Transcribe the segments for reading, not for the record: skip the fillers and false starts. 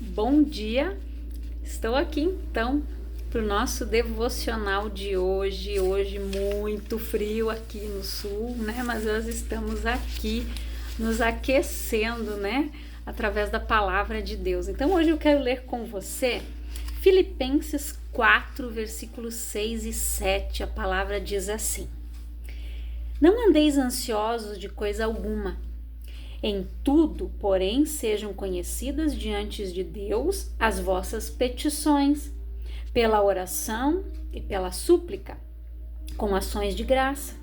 Bom dia, estou aqui então para o nosso devocional de hoje. Hoje muito frio aqui no sul, né? Mas nós estamos aqui nos aquecendo, né? Através da palavra de Deus. Então hoje eu quero ler com você Filipenses 4, versículos 6 e 7. A palavra diz assim: Não andeis ansiosos de coisa alguma. Em tudo, porém, sejam conhecidas diante de Deus as vossas petições, pela oração e pela súplica, com ações de graça.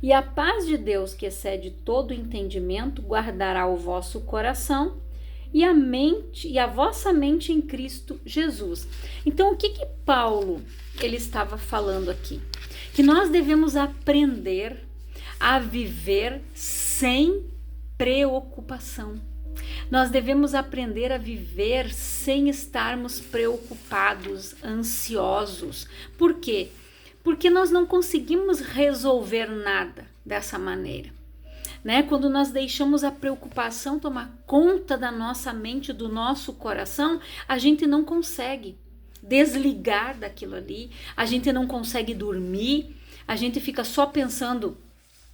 E a paz de Deus, que excede todo entendimento, guardará o vosso coração e a vossa mente em Cristo Jesus. Então, o que Paulo ele estava falando aqui? Que nós devemos aprender a viver sem preocupação. Nós devemos aprender a viver sem estarmos preocupados, ansiosos. Por quê? Porque nós não conseguimos resolver nada dessa maneira, né? Quando nós deixamos a preocupação tomar conta da nossa mente, do nosso coração, a gente não consegue desligar daquilo ali, a gente não consegue dormir, a gente fica só pensando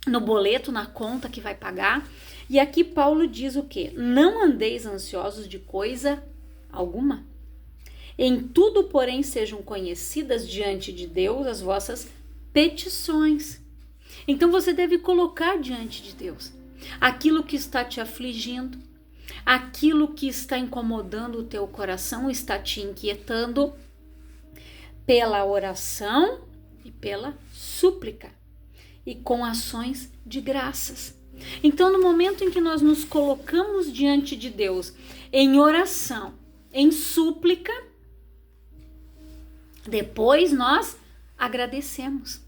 no boleto, na conta que vai pagar. E aqui Paulo diz o quê? Não andeis ansiosos de coisa alguma. Em tudo, porém, sejam conhecidas diante de Deus as vossas petições. Então você deve colocar diante de Deus aquilo que está te afligindo, aquilo que está incomodando o teu coração, está te inquietando, pela oração e pela súplica e com ações de graças. Então, no momento em que nós nos colocamos diante de Deus em oração, em súplica, depois nós agradecemos.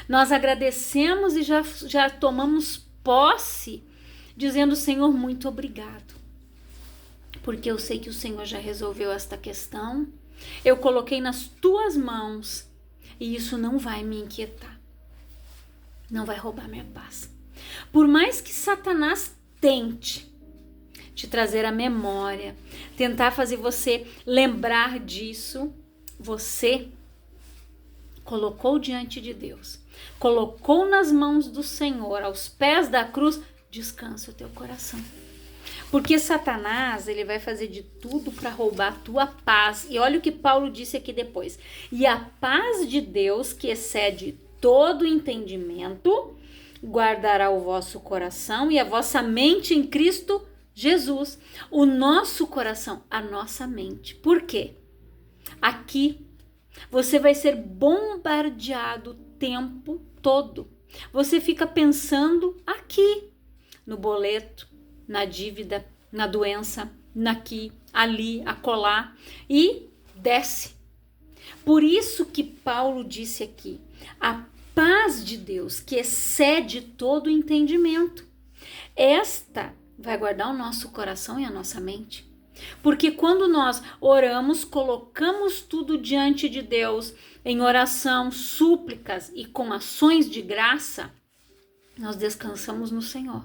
Nós agradecemos e já tomamos posse, dizendo: Senhor, muito obrigado, porque eu sei que o Senhor já resolveu esta questão, eu coloquei nas tuas mãos e isso não vai me inquietar, não vai roubar minha paz. Por mais que Satanás tente te trazer à memória, tentar fazer você lembrar disso, você colocou diante de Deus, colocou nas mãos do Senhor, aos pés da cruz, descansa o teu coração. Porque Satanás, ele vai fazer de tudo para roubar a tua paz. E olha o que Paulo disse aqui depois. E a paz de Deus, que excede todo entendimento, guardará o vosso coração e a vossa mente em Cristo Jesus. O nosso coração, a nossa mente. Por quê? Aqui você vai ser bombardeado o tempo todo. Você fica pensando aqui, no boleto, na dívida, na doença, naqui, ali, acolá, e desce. Por isso que Paulo disse aqui, a paz de Deus, que excede todo entendimento, esta vai guardar o nosso coração e a nossa mente. Porque quando nós oramos, colocamos tudo diante de Deus, em oração, súplicas e com ações de graça, nós descansamos no Senhor.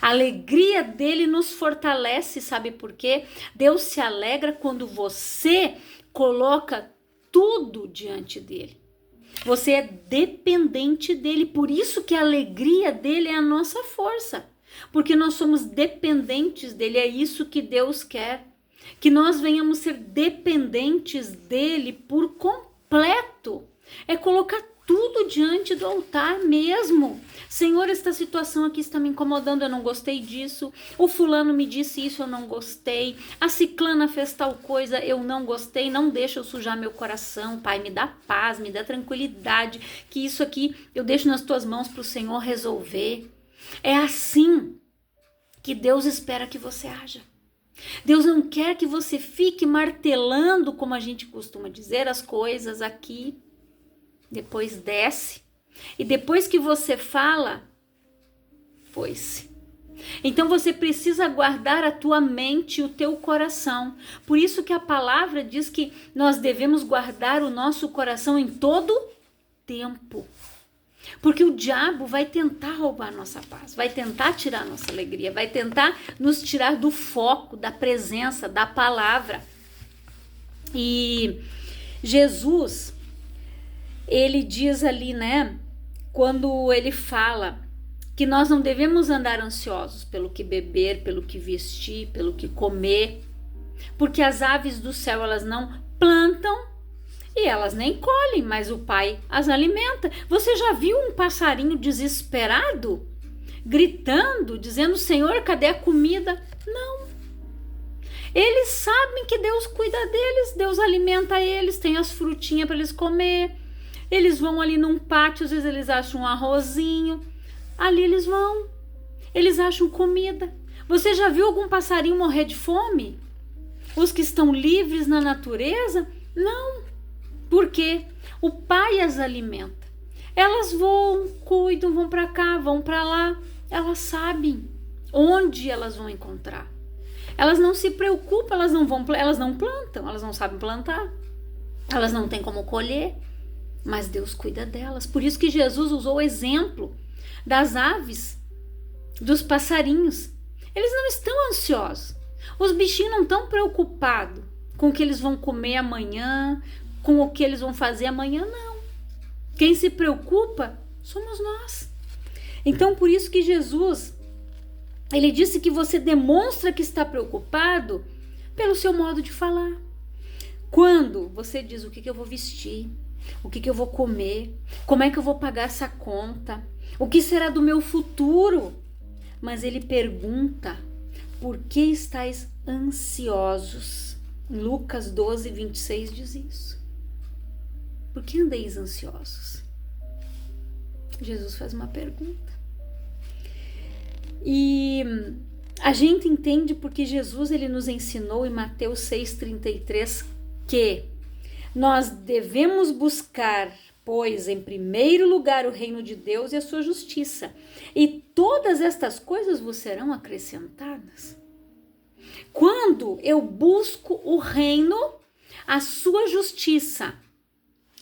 A alegria dele nos fortalece, sabe por quê? Deus se alegra quando você coloca tudo diante dele. Você é dependente dele, por isso que a alegria dele é a nossa força. Porque nós somos dependentes dele, é isso que Deus quer. Que nós venhamos ser dependentes dele por completo. É colocar tudo diante do altar mesmo. Senhor, esta situação aqui está me incomodando, eu não gostei disso. O fulano me disse isso, eu não gostei. A ciclana fez tal coisa, eu não gostei. Não deixa eu sujar meu coração, Pai. Me dá paz, me dá tranquilidade. Que isso aqui eu deixo nas tuas mãos para o Senhor resolver. É assim que Deus espera que você haja. Deus não quer que você fique martelando, como a gente costuma dizer, as coisas aqui. Depois desce. E depois que você fala, foi-se. Então você precisa guardar a tua mente e o teu coração. Por isso que a palavra diz que nós devemos guardar o nosso coração em todo tempo. Porque o diabo vai tentar roubar a nossa paz, vai tentar tirar a nossa alegria, vai tentar nos tirar do foco, da presença, da palavra. E Jesus, ele diz ali, né, quando ele fala que nós não devemos andar ansiosos pelo que beber, pelo que vestir, pelo que comer, porque as aves do céu, elas não plantam e elas nem colhem, mas o Pai as alimenta. Você já viu um passarinho desesperado, gritando, dizendo: Senhor, cadê a comida? Não. Eles sabem que Deus cuida deles, Deus alimenta eles, tem as frutinhas para eles comer. Eles vão ali num pátio, às vezes eles acham um arrozinho, ali eles vão, eles acham comida. Você já viu algum passarinho morrer de fome? Os que estão livres na natureza? Não. Por quê? O Pai as alimenta. Elas voam, cuidam, vão para cá, vão para lá. Elas sabem onde elas vão encontrar. Elas não se preocupam, elas não plantam, elas não sabem plantar. Elas não têm como colher, mas Deus cuida delas. Por isso que Jesus usou o exemplo das aves, dos passarinhos. Eles não estão ansiosos. Os bichinhos não estão preocupados com o que eles vão comer amanhã, com o que eles vão fazer amanhã, não. Quem se preocupa somos nós. Então, por isso que Jesus, ele disse que você demonstra que está preocupado pelo seu modo de falar. Quando você diz: o que eu vou vestir, o que eu vou comer, como é que eu vou pagar essa conta, o que será do meu futuro? Mas ele pergunta: por que estáis ansiosos? Lucas 12, 26 diz isso. Por que andeis ansiosos? Jesus faz uma pergunta. E a gente entende porque Jesus, ele nos ensinou em Mateus 6,33 que nós devemos buscar, pois, em primeiro lugar o reino de Deus e a sua justiça, e todas estas coisas vos serão acrescentadas. Quando eu busco o reino, a sua justiça,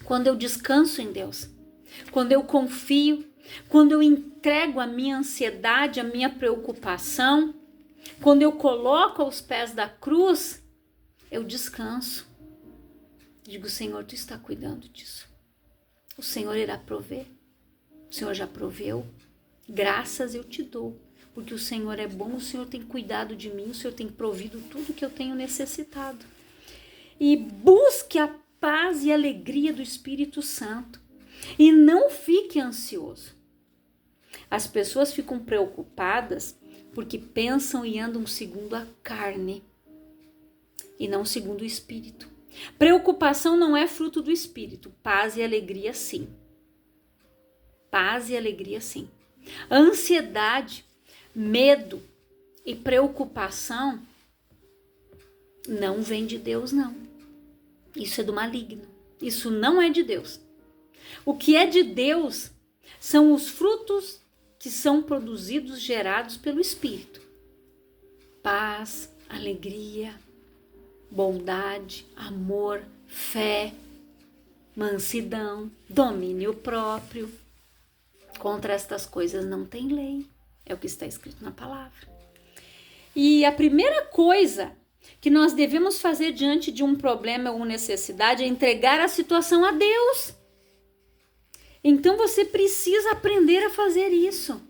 quando eu descanso em Deus, quando eu confio, quando eu entrego a minha ansiedade, a minha preocupação, quando eu coloco aos pés da cruz, eu descanso. Digo: Senhor, tu está cuidando disso. O Senhor irá prover. O Senhor já proveu. Graças eu te dou, porque o Senhor é bom, o Senhor tem cuidado de mim, o Senhor tem provido tudo que eu tenho necessitado. E busque a paz e alegria do Espírito Santo. E não fique ansioso. As pessoas ficam preocupadas porque pensam e andam segundo a carne e não segundo o Espírito. Preocupação não é fruto do Espírito. Paz e alegria, sim. Paz e alegria, sim. Ansiedade, medo e preocupação não vem de Deus, não. Isso é do maligno. Isso não é de Deus. O que é de Deus são os frutos que são produzidos, gerados pelo Espírito. Paz, alegria, bondade, amor, fé, mansidão, domínio próprio. Contra estas coisas não tem lei. É o que está escrito na palavra. E a primeira coisa que nós devemos fazer diante de um problema ou necessidade é entregar a situação a Deus. Então você precisa aprender a fazer isso.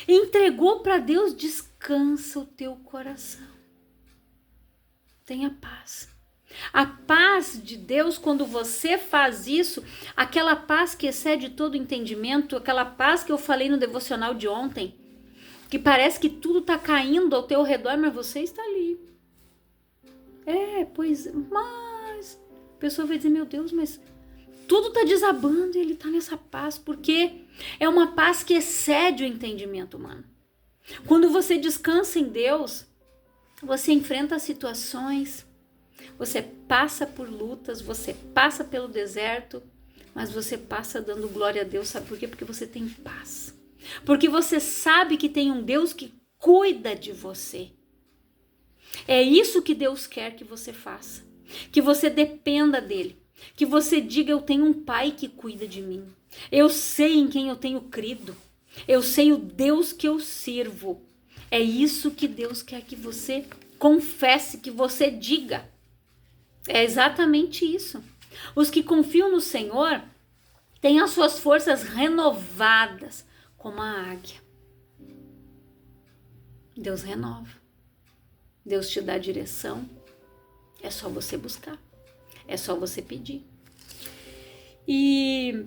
Entregou para Deus, descansa o teu coração. Tenha paz. A paz de Deus, quando você faz isso, aquela paz que excede todo entendimento, aquela paz que eu falei no devocional de ontem, que parece que tudo está caindo ao teu redor, mas você está ali. Mas a pessoa vai dizer: meu Deus, mas tudo está desabando e ele está nessa paz, porque é uma paz que excede o entendimento humano. Quando você descansa em Deus, você enfrenta situações, você passa por lutas, você passa pelo deserto, mas você passa dando glória a Deus. Sabe por quê? Porque você tem paz. Porque você sabe que tem um Deus que cuida de você. É isso que Deus quer que você faça. Que você dependa dele. Que você diga: eu tenho um pai que cuida de mim. Eu sei em quem eu tenho crido. Eu sei o Deus que eu sirvo. É isso que Deus quer que você confesse, que você diga. É exatamente isso. Os que confiam no Senhor têm as suas forças renovadas, como a águia. Deus renova. Deus te dá direção. É só você buscar. É só você pedir. E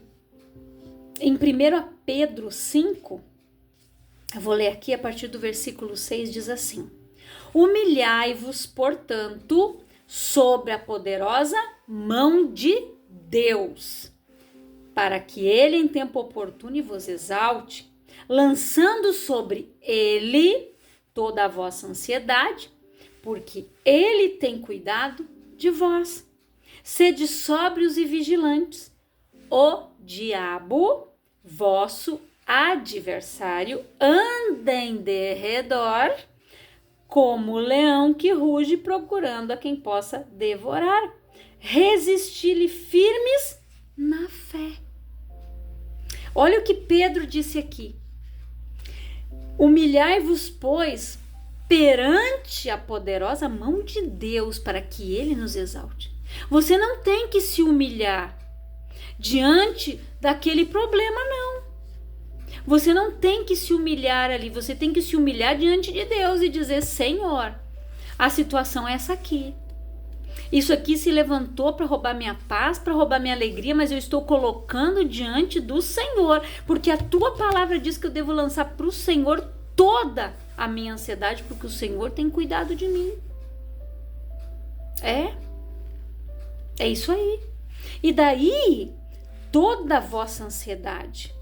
em 1 Pedro 5, eu vou ler aqui a partir do versículo 6, diz assim: humilhai-vos, portanto, sobre a poderosa mão de Deus, para que ele em tempo oportuno vos exalte, lançando sobre ele toda a vossa ansiedade, porque ele tem cuidado de vós. Sede sóbrios e vigilantes. O diabo, vosso adversário, anda em derredor como leão que ruge, procurando a quem possa devorar. Resisti-lhe firmes na fé. Olha o que Pedro disse aqui. Humilhai-vos, pois, perante a poderosa mão de Deus, para que ele nos exalte. Você não tem que se humilhar diante daquele problema, não. Você não tem que se humilhar ali, você tem que se humilhar diante de Deus e dizer: Senhor, a situação é essa aqui. Isso aqui se levantou para roubar minha paz, para roubar minha alegria, mas eu estou colocando diante do Senhor, porque a tua palavra diz que eu devo lançar para o Senhor toda a minha ansiedade, porque o Senhor tem cuidado de mim. É isso aí. E daí, toda a vossa ansiedade,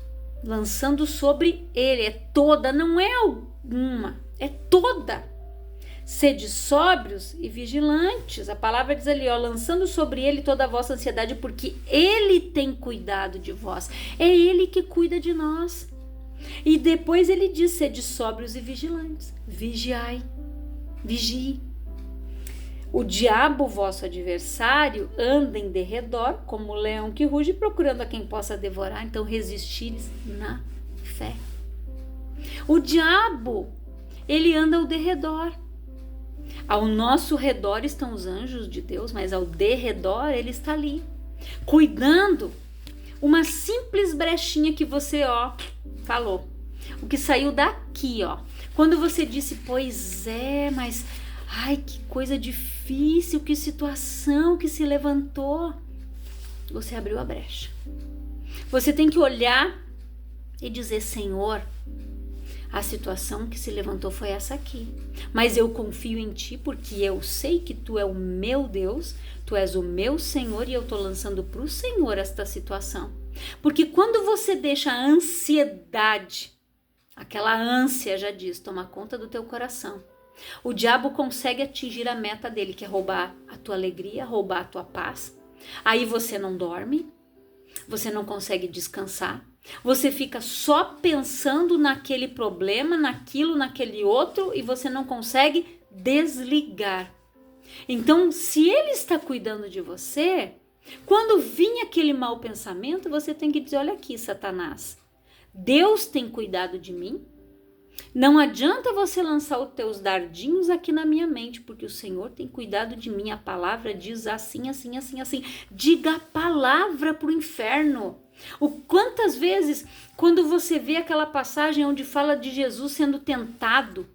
lançando sobre ele, é toda, não é alguma, é toda. Sede sóbrios e vigilantes. A palavra diz ali, lançando sobre ele toda a vossa ansiedade, porque ele tem cuidado de vós. É ele que cuida de nós. E depois ele diz: sede sóbrios e vigilantes. Vigiai, vigie. O diabo, vosso adversário, anda em derredor como o leão que ruge, procurando a quem possa devorar. Então resistir-lhes na fé. O diabo, ele anda ao derredor. Ao nosso redor estão os anjos de Deus, mas ao derredor ele está ali, cuidando. Uma simples brechinha que você, falou. O que saiu daqui, Quando você disse: pois é, mas ai, que coisa difícil, que situação que se levantou. Você abriu a brecha. Você tem que olhar e dizer: Senhor, a situação que se levantou foi essa aqui, mas eu confio em ti, porque eu sei que tu é o meu Deus, tu és o meu Senhor, e eu estou lançando para o Senhor esta situação. Porque quando você deixa a ansiedade, aquela ânsia, já diz, tomar conta do teu coração, o diabo consegue atingir a meta dele, que é roubar a tua alegria, roubar a tua paz. Aí você não dorme, você não consegue descansar, você fica só pensando naquele problema, naquilo, naquele outro, e você não consegue desligar. Então, se ele está cuidando de você, quando vir aquele mau pensamento, você tem que dizer: olha aqui, Satanás, Deus tem cuidado de mim. Não adianta você lançar os teus dardinhos aqui na minha mente, porque o Senhor tem cuidado de mim. A palavra diz assim, assim, assim, assim. Diga a palavra para o inferno. Quantas vezes, quando você vê aquela passagem onde fala de Jesus sendo tentado,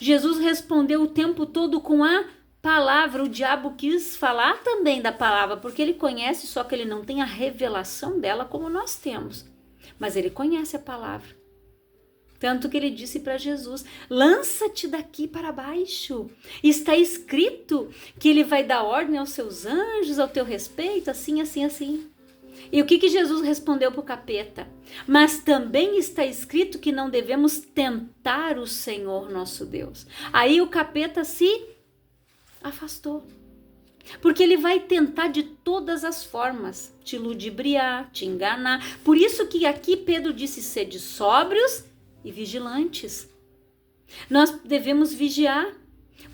Jesus respondeu o tempo todo com a palavra. O diabo quis falar também da palavra, porque ele conhece, só que ele não tem a revelação dela como nós temos. Mas ele conhece a palavra. Tanto que ele disse para Jesus: lança-te daqui para baixo. Está escrito que ele vai dar ordem aos seus anjos ao teu respeito, assim, assim, assim. E o que Jesus respondeu para o capeta? Mas também está escrito que não devemos tentar o Senhor nosso Deus. Aí o capeta se afastou. Porque ele vai tentar de todas as formas te ludibriar, te enganar. Por isso que aqui Pedro disse: sede sóbrios e vigilantes. Nós devemos vigiar,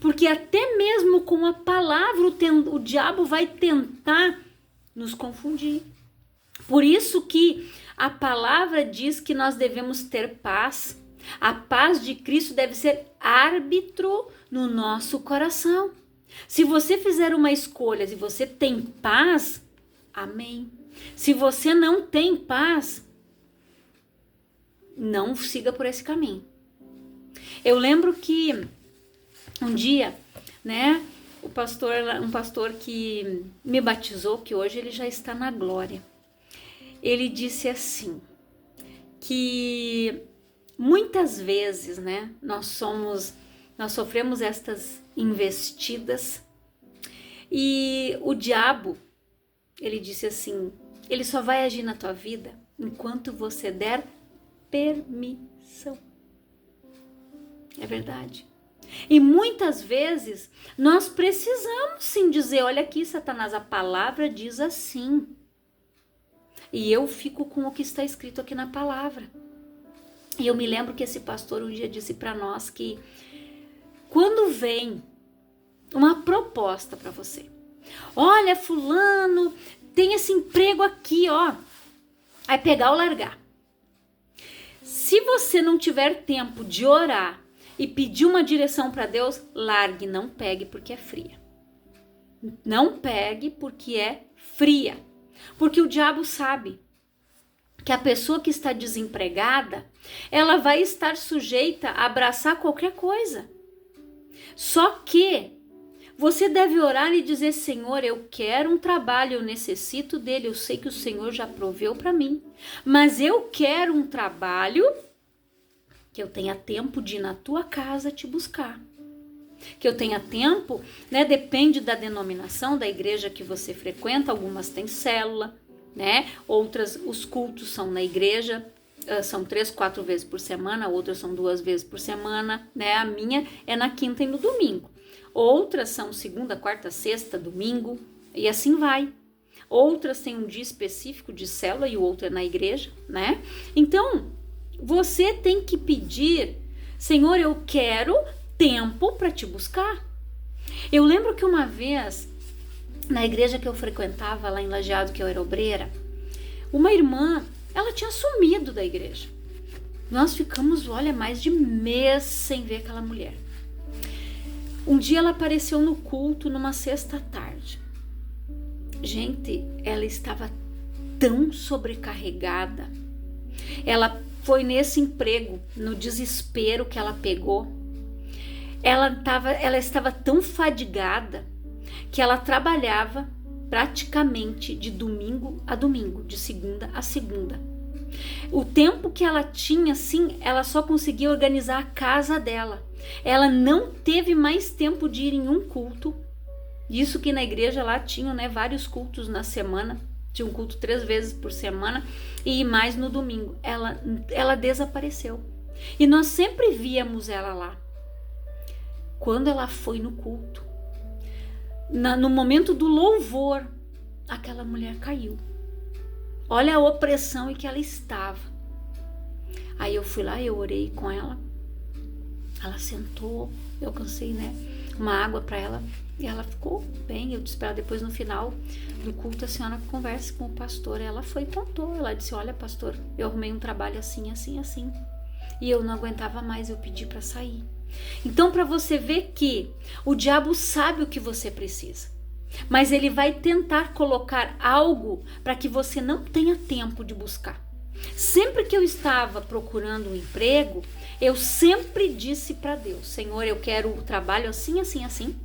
porque até mesmo com a palavra o diabo vai tentar nos confundir. Por isso que a palavra diz que nós devemos ter paz. A paz de Cristo deve ser árbitro no nosso coração. Se você fizer uma escolha e você tem paz, amém. Se você não tem paz, não siga por esse caminho. Eu lembro que um dia, né, um pastor que me batizou, que hoje ele já está na glória, ele disse assim, que muitas vezes, né, nós sofremos estas investidas e o diabo, ele disse assim, ele só vai agir na tua vida enquanto você der permissão. É verdade. E muitas vezes nós precisamos sim dizer, olha aqui, Satanás, a palavra diz assim. E eu fico com o que está escrito aqui na palavra. E eu me lembro que esse pastor um dia disse para nós que quando vem uma proposta para você, olha, fulano, tem esse emprego aqui, ó, aí pegar ou largar. Se você não tiver tempo de orar e pedir uma direção para Deus, largue, não pegue porque é fria. Não pegue porque é fria. Porque o diabo sabe que a pessoa que está desempregada, ela vai estar sujeita a abraçar qualquer coisa. Só que você deve orar e dizer, Senhor, eu quero um trabalho, eu necessito dele, eu sei que o Senhor já proveu para mim, mas eu quero um trabalho que eu tenha tempo de ir na tua casa te buscar. Que eu tenha tempo, né? Depende da denominação, da igreja que você frequenta, algumas têm célula, né? Outras, os cultos são na igreja, são 3, 4 vezes por semana, outras são 2 vezes por semana, né? A minha é na quinta e no domingo. Outras são segunda, quarta, sexta, domingo, e assim vai. Outras têm um dia específico de célula e o outro é na igreja, né? Então, você tem que pedir, Senhor, eu quero tempo para te buscar. Eu lembro que uma vez, na igreja que eu frequentava lá em Lajeado, que eu era obreira, uma irmã, ela tinha sumido da igreja. Nós ficamos, olha, mais de mês sem ver aquela mulher. Um dia ela apareceu no culto numa sexta-tarde. Gente, ela estava tão sobrecarregada. Ela foi nesse emprego, no desespero que ela pegou. Ela estava tão fadigada que ela trabalhava praticamente de domingo a domingo, de segunda a segunda. O tempo que ela tinha, assim, ela só conseguia organizar a casa dela. Ela não teve mais tempo de ir em um culto. Isso que na igreja lá tinham, né, vários cultos na semana. Tinha um culto 3 vezes por semana e mais no domingo. Ela desapareceu. E nós sempre víamos ela lá. Quando ela foi no culto, no momento do louvor, aquela mulher caiu. Olha a opressão em que ela estava. Aí eu fui lá, eu orei com ela. Ela sentou, eu alcancei, né, uma água para ela e ela ficou bem. Eu disse para ela depois no final do culto, a senhora converse com o pastor. Ela foi e contou. Ela disse, olha, pastor, eu arrumei um trabalho assim, assim, assim. E eu não aguentava mais, eu pedi para sair. Então, para você ver que o diabo sabe o que você precisa, mas ele vai tentar colocar algo para que você não tenha tempo de buscar. Sempre que eu estava procurando um emprego, eu sempre disse para Deus, Senhor, eu quero o trabalho assim, assim, assim,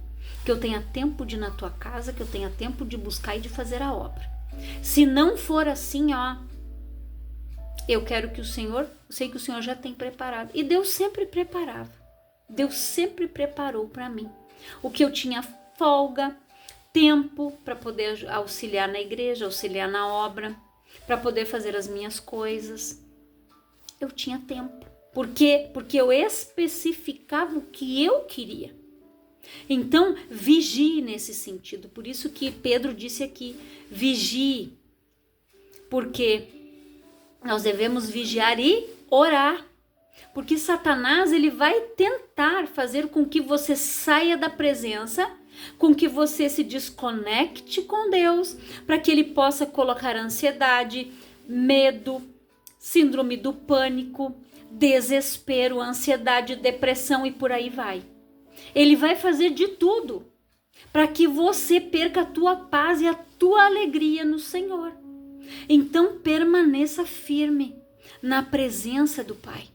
que eu tenha tempo de ir na tua casa, que eu tenha tempo de buscar e de fazer a obra. Se não for assim, ó, eu quero que o Senhor, sei que o Senhor já tem preparado. E Deus sempre preparava. Deus sempre preparou para mim. O que eu tinha folga, tempo para poder auxiliar na igreja, auxiliar na obra, para poder fazer as minhas coisas. Eu tinha tempo. Por quê? Porque eu especificava o que eu queria. Então, vigie nesse sentido. Por isso que Pedro disse aqui, vigie. Porque nós devemos vigiar e orar. Porque Satanás, ele vai tentar fazer com que você saia da presença com que você se desconecte com Deus, para que Ele possa colocar ansiedade, medo, síndrome do pânico, desespero, ansiedade, depressão e por aí vai. Ele vai fazer de tudo para que você perca a tua paz e a tua alegria no Senhor. Então permaneça firme na presença do Pai.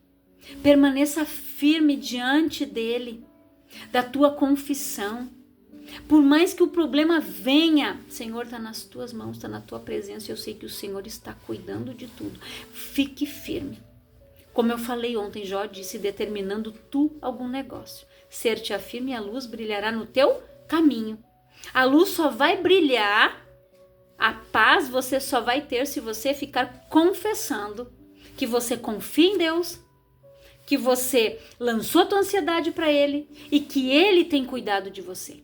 Permaneça firme diante dele, da tua confissão. Por mais que o problema venha, Senhor, está nas tuas mãos, está na tua presença. Eu sei que o Senhor está cuidando de tudo. Fique firme. Como eu falei ontem, Jó disse, determinando tu algum negócio. Ser-te-á firme e a luz brilhará no teu caminho. A luz só vai brilhar, a paz você só vai ter se você ficar confessando que você confia em Deus, que você lançou a tua ansiedade para Ele e que Ele tem cuidado de você.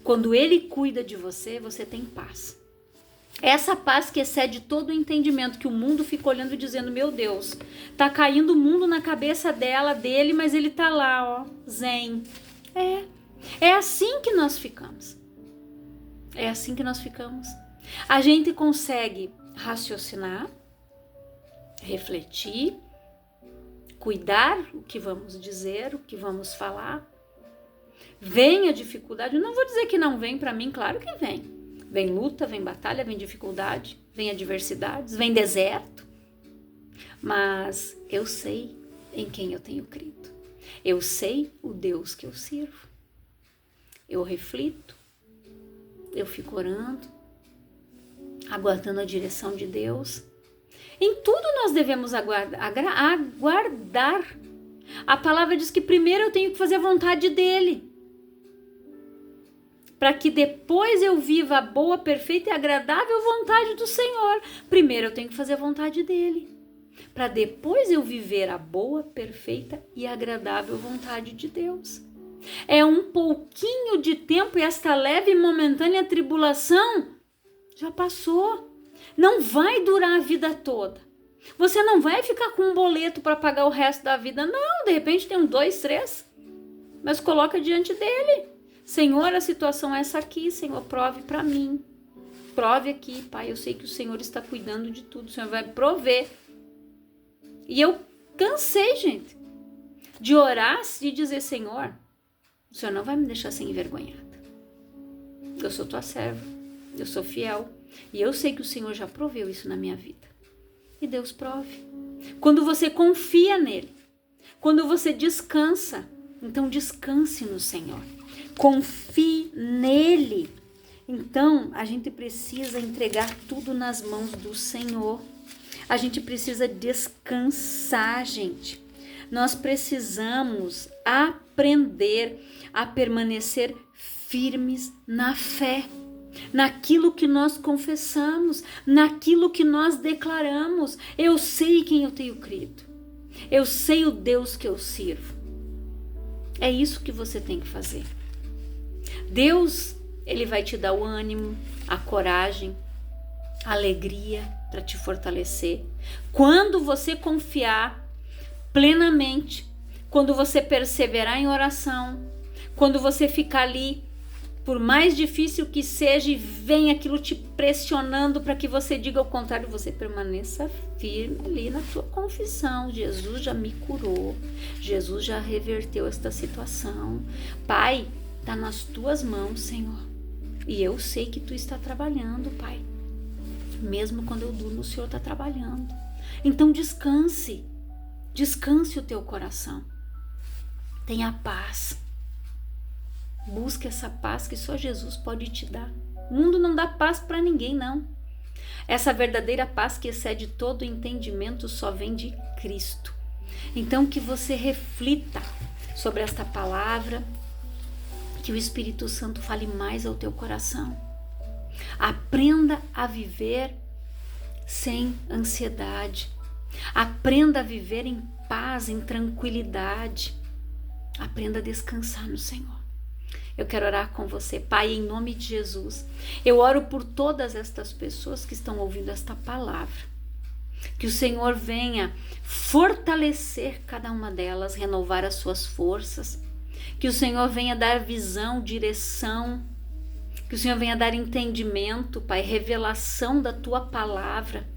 Quando Ele cuida de você, você tem paz. Essa paz que excede todo o entendimento, que o mundo fica olhando e dizendo, meu Deus, tá caindo o mundo na cabeça dele, mas ele tá lá, ó, zen. É assim que nós ficamos. É assim que nós ficamos. A gente consegue raciocinar, refletir, cuidar o que vamos dizer, o que vamos falar. Vem a dificuldade, eu não vou dizer que não vem para mim, claro que vem. Vem luta, vem batalha, vem dificuldade, vem adversidades, vem deserto. Mas eu sei em quem eu tenho crido. Eu sei o Deus que eu sirvo. Eu reflito, eu fico orando, aguardando a direção de Deus. Em tudo nós devemos aguardar. A palavra diz que primeiro eu tenho que fazer a vontade dele, para que depois eu viva a boa, perfeita e agradável vontade do Senhor. Primeiro eu tenho que fazer a vontade dele, para depois eu viver a boa, perfeita e agradável vontade de Deus. É um pouquinho de tempo e esta leve e momentânea tribulação já passou. Não vai durar a vida toda. Você não vai ficar com um boleto para pagar o resto da vida. Não, de repente tem 2, 3. Mas coloca diante dele. Senhor, a situação é essa aqui. Senhor, prove para mim. Prove aqui, Pai. Eu sei que o Senhor está cuidando de tudo. O Senhor vai prover. E eu cansei, gente, de orar e dizer, Senhor, o Senhor não vai me deixar ser envergonhada. Eu sou tua serva. Eu sou fiel. E eu sei que o Senhor já proveu isso na minha vida. E Deus prove. Quando você confia nele, quando você descansa, então descanse no Senhor. Confie nele. Então, a gente precisa entregar tudo nas mãos do Senhor. A gente precisa descansar, gente. Nós precisamos aprender a permanecer firmes na fé, naquilo que nós confessamos, naquilo que nós declaramos. Eu sei quem eu tenho crido. Eu sei o Deus que eu sirvo. É isso que você tem que fazer. Deus, ele vai te dar o ânimo, a coragem, a alegria para te fortalecer. Quando você confiar plenamente, quando você perseverar em oração, quando você ficar ali, por mais difícil que seja, e vem aquilo te pressionando para que você diga ao contrário, você permaneça firme ali na tua confissão. Jesus já me curou, Jesus já reverteu esta situação. Pai, está nas tuas mãos, Senhor. E eu sei que tu está trabalhando, Pai. Mesmo quando eu durmo, o Senhor está trabalhando. Então descanse. Descanse o teu coração. Tenha paz. Busque essa paz que só Jesus pode te dar. O mundo não dá paz para ninguém, não. Essa verdadeira paz que excede todo entendimento só vem de Cristo. Então que você reflita sobre esta palavra, que o Espírito Santo fale mais ao teu coração. Aprenda a viver sem ansiedade. Aprenda a viver em paz, em tranquilidade. Aprenda a descansar no Senhor. Eu quero orar com você, Pai, em nome de Jesus. Eu oro por todas estas pessoas que estão ouvindo esta palavra. Que o Senhor venha fortalecer cada uma delas, renovar as suas forças. Que o Senhor venha dar visão, direção, que o Senhor venha dar entendimento, Pai, revelação da Tua palavra.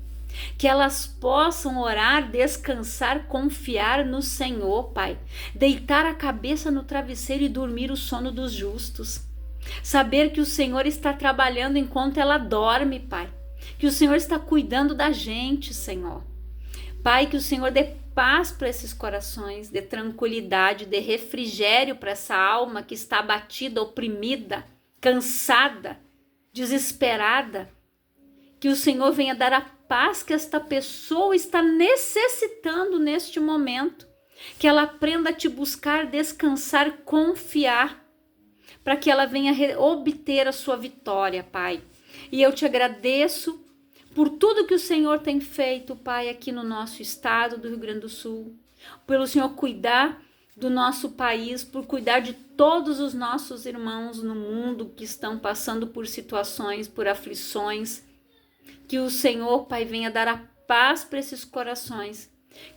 Que elas possam orar, descansar, confiar no Senhor, Pai. Deitar a cabeça no travesseiro e dormir o sono dos justos. Saber que o Senhor está trabalhando enquanto ela dorme, Pai. Que o Senhor está cuidando da gente, Senhor. Pai, que o Senhor dê paz para esses corações, dê tranquilidade, dê refrigério para essa alma que está abatida, oprimida, cansada, desesperada. Que o Senhor venha dar a paz que esta pessoa está necessitando neste momento. Que ela aprenda a te buscar, descansar, confiar, para que ela venha obter a sua vitória, Pai. E eu te agradeço por tudo que o Senhor tem feito, Pai, aqui no nosso estado do Rio Grande do Sul. Pelo Senhor cuidar do nosso país, por cuidar de todos os nossos irmãos no mundo que estão passando por situações, por aflições. Que o Senhor, Pai, venha dar a paz para esses corações.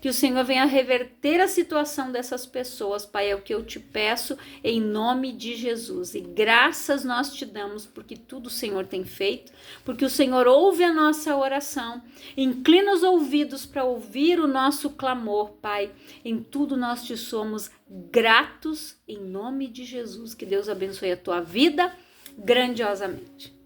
Que o Senhor venha reverter a situação dessas pessoas, Pai, é o que eu te peço em nome de Jesus. E graças nós te damos porque tudo o Senhor tem feito, porque o Senhor ouve a nossa oração, inclina os ouvidos para ouvir o nosso clamor, Pai. Em tudo nós te somos gratos em nome de Jesus. Que Deus abençoe a tua vida grandiosamente.